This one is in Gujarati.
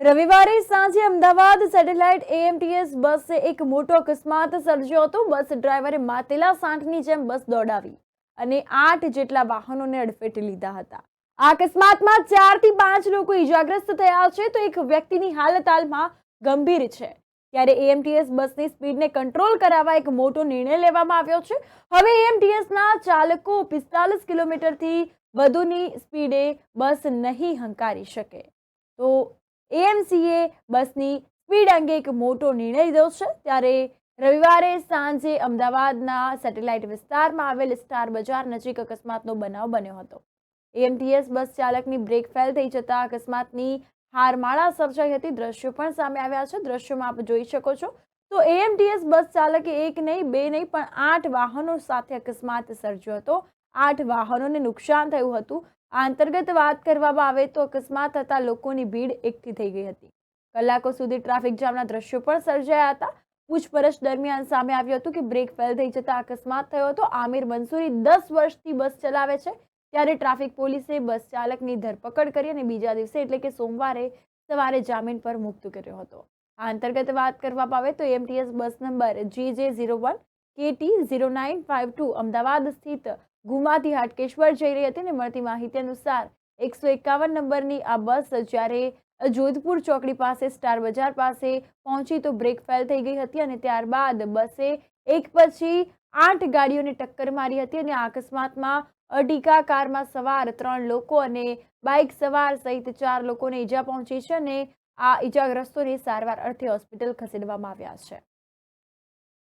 રવિવારે સાંજે અમદાવાદ સેટેલાઇટ એએમટીએસ બસે એક મોટો અકસ્માત સર્જ્યો હતો। બસ ડ્રાઈવરે માતેલા સાંઠની જેમ બસ દોડાવી અને 8 જેટલા વાહનોને અડફેટે લીધા હતા। આ અકસ્માતમાં 4 થી 5 લોકો ઈજાગ્રસ્ત થયા છે તો એક વ્યક્તિની હાલત હાલમાં ગંભીર છે। ત્યારે એએમટીએસ બસની સ્પીડને કંટ્રોલ કરવા એક મોટો નિર્ણય લેવામાં આવ્યો છે। હવે એએમટીએસના ચાલકો 45 કિલોમીટરથી વધુની સ્પીડે બસ નહીં હંકારી શકે। તો એએમસીએ બસની સ્પીડ અંગે એક મોટો નિર્ણય લીધો છે। ત્યારે રવિવારે સાંજે અમદાવાદના સેટેલાઇટ વિસ્તારમાં આવેલ સ્ટાર બજાર નજીક અકસ્માતનો બનાવ બન્યો હતો। એએમટીએસ બસ ચાલકની બ્રેક ફેલ થઈ જતા અકસ્માતની હારમાળા સર્જાઈ હતી। દ્રશ્યો પણ સામે આવ્યા છે। દ્રશ્યોમાં આપ જોઈ શકો છો તો એએમટીએસ બસ ચાલકે એક નહીં બે નહીં પણ 8 વાહનો સાથે અકસ્માત સર્જ્યો હતો। 8 વાહનોને નુકસાન થયું હતું। આ અંતર્ગત વાત કરવામાં આવે તો અકસ્માત થતા લોકોની ભીડ એકઠી થઈ ગઈ હતી। કલાકો સુધી ટ્રાફિક જામના દ્રશ્યો પણ સર્જાયા હતા। પૂછપરછ દરમિયાન સામે આવ્યું હતું કે બ્રેક ફેલ થઈ જતા અકસ્માત થયો હતો। આમિર મંસૂરી 10 વર્ષથી બસ ચલાવે છે। ત્યારે ટ્રાફિક પોલીસે બસ ચાલકની ધરપકડ કરી અને બીજા દિવસે એટલે કે સોમવારે સવારે જામીન પર મુક્ત કર્યો હતો। આ અંતર્ગત વાત કરવામાં આવે તો એએમટીએસ બસ નંબર GJ01 KT0952 અમદાવાદ સ્થિત ગુમાથી હાટકેશ્વર જઈ રહી હતી અને મળતી માહિતી અનુસાર 151 નંબરની આ બસ જ્યારે જોધપુર ચોકડી પાસે સ્ટાર બજાર પાસે પહોંચી તો બ્રેક ફેલ થઈ ગઈ હતી અને ત્યારબાદ બસે એક પછી 8 ગાડીઓને ટક્કર મારી હતી અને આ અકસ્માતમાં અર્ટિગા કારમાં સવાર 3 લોકો અને બાઇક સવાર સહિત 4 લોકોને ઈજા પહોંચી છે અને આ ઈજાગ્રસ્તોને સારવાર અર્થે હોસ્પિટલ ખસેડવામાં આવ્યા છે।